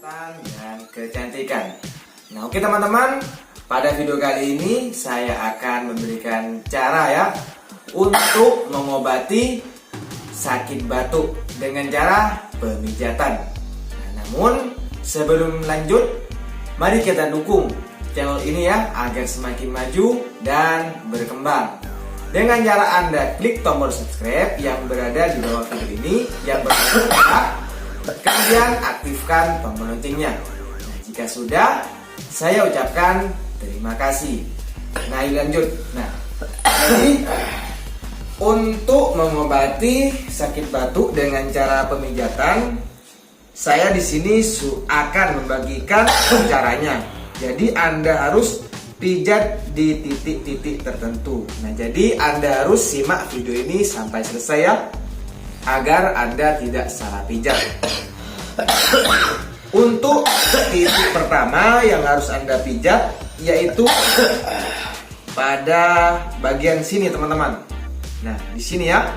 kesehatan dan kecantikan. Nah, oke teman-teman, pada video kali ini saya akan memberikan cara ya untuk mengobati sakit batuk dengan cara pemijatan. Nah, namun sebelum lanjut, mari kita dukung channel ini ya agar semakin maju dan berkembang. Dengan cara Anda klik tombol subscribe yang berada di bawah video ini yang bertanda, kemudian aktifkan tombol loncengnya. Nah, jika sudah, saya ucapkan terima kasih. Nah, lanjut. Nah, jadi untuk mengobati sakit batuk dengan cara pemijatan, saya di sini akan membagikan caranya. Jadi Anda harus pijat di titik-titik tertentu. Nah, jadi Anda harus simak video ini sampai selesai ya, agar Anda tidak salah pijat. Untuk titik pertama yang harus Anda pijat yaitu pada bagian sini teman-teman. Nah, di sini ya.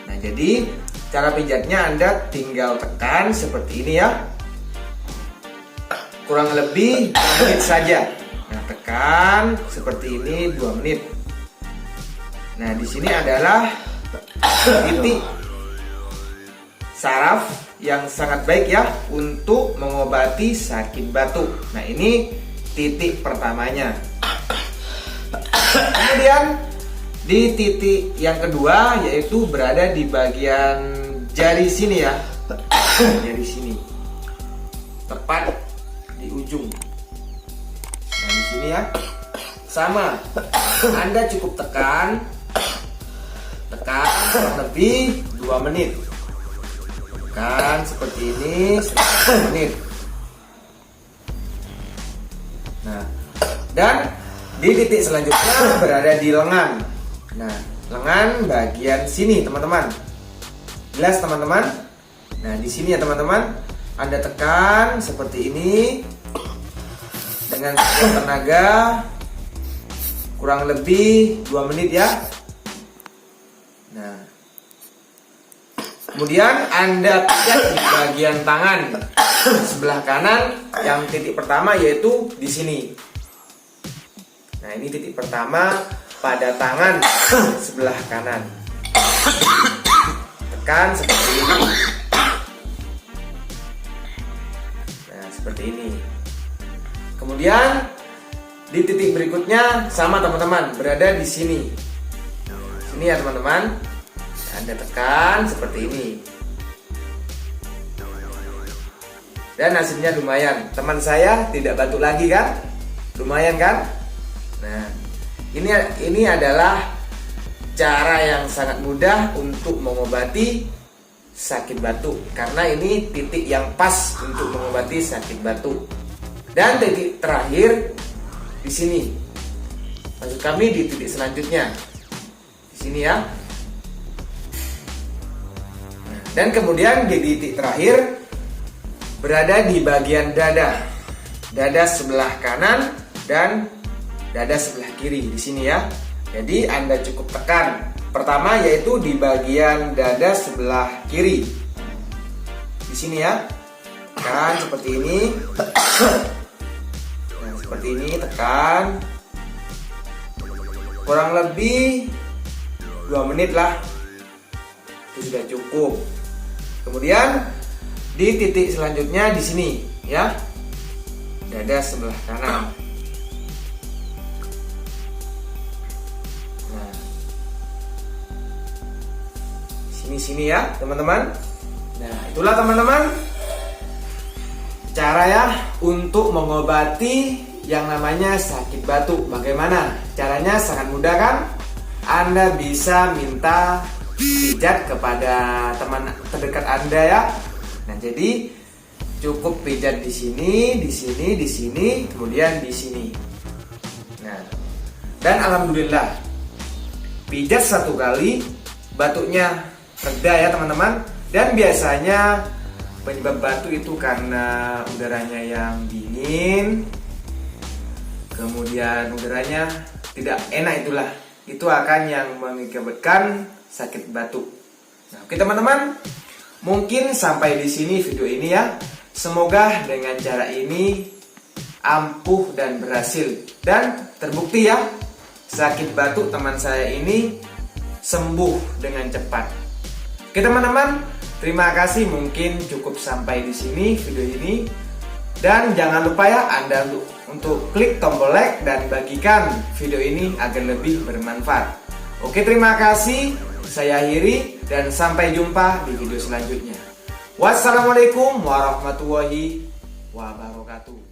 Nah, jadi cara pijatnya Anda tinggal tekan seperti ini ya. Kurang lebih 2 menit saja. Nah, tekan seperti ini 2 menit. Nah, di sini adalah titik saraf yang sangat baik ya untuk mengobati sakit batuk. Nah, ini titik pertamanya. Kemudian di titik yang kedua yaitu berada di bagian jari sini ya. Jari sini. Tepat di ujung. Nah, di sini ya. Sama. Anda cukup tekan kurang lebih 2 menit. Tekan seperti ini 1 menit. Nah, dan di titik selanjutnya berada di lengan. Nah, lengan bagian sini teman-teman. Jelas teman-teman? Nah, di sini ya teman-teman, Anda tekan seperti ini dengan sekuat tenaga kurang lebih 2 menit ya. Nah, kemudian Anda pijat di bagian tangan sebelah kanan yang titik pertama yaitu di sini. Nah, ini titik pertama pada tangan sebelah kanan. Tekan seperti ini. Nah, seperti ini. Kemudian di titik berikutnya sama teman-teman, berada di sini. Sini ya teman-teman. Anda tekan seperti ini. Dan hasilnya lumayan. Teman saya tidak batuk lagi kan? Lumayan kan? Nah, ini adalah cara yang sangat mudah untuk mengobati sakit batuk, karena ini titik yang pas untuk mengobati sakit batuk. Dan titik terakhir di sini. Maksud kami di titik selanjutnya. Di sini ya. Dan kemudian di titik terakhir berada di bagian dada. Dada sebelah kanan dan dada sebelah kiri di sini ya. Jadi Anda cukup tekan. Pertama yaitu di bagian dada sebelah kiri. Di sini ya. Tekan seperti ini. Nah, seperti ini tekan. Kurang lebih 2 menit lah. Itu sudah cukup. Kemudian di titik selanjutnya di sini ya. Dada sebelah kanan. Nah, sini ya teman-teman. Nah, itulah teman-teman cara ya untuk mengobati yang namanya sakit batuk. Bagaimana caranya? Sangat mudah kan? Anda bisa minta pijat kepada teman terdekat Anda ya. Nah, jadi cukup pijat di sini, di sini, di sini, kemudian di sini. Nah, dan alhamdulillah pijat 1 kali batuknya reda ya teman-teman. Dan biasanya penyebab batuk itu karena udaranya yang dingin, kemudian udaranya tidak enak, itu akan yang mengakibatkan sakit batuk. Nah, oke teman-teman, mungkin sampai di sini video ini ya. Semoga dengan cara ini ampuh dan berhasil. Dan terbukti ya, sakit batuk teman saya ini sembuh dengan cepat. Oke teman-teman, terima kasih, mungkin cukup sampai di sini video ini. Dan jangan lupa ya Anda untuk klik tombol like dan bagikan video ini agar lebih bermanfaat. Oke, terima kasih. Saya akhiri dan sampai jumpa di video selanjutnya. Wassalamualaikum warahmatullahi wabarakatuh.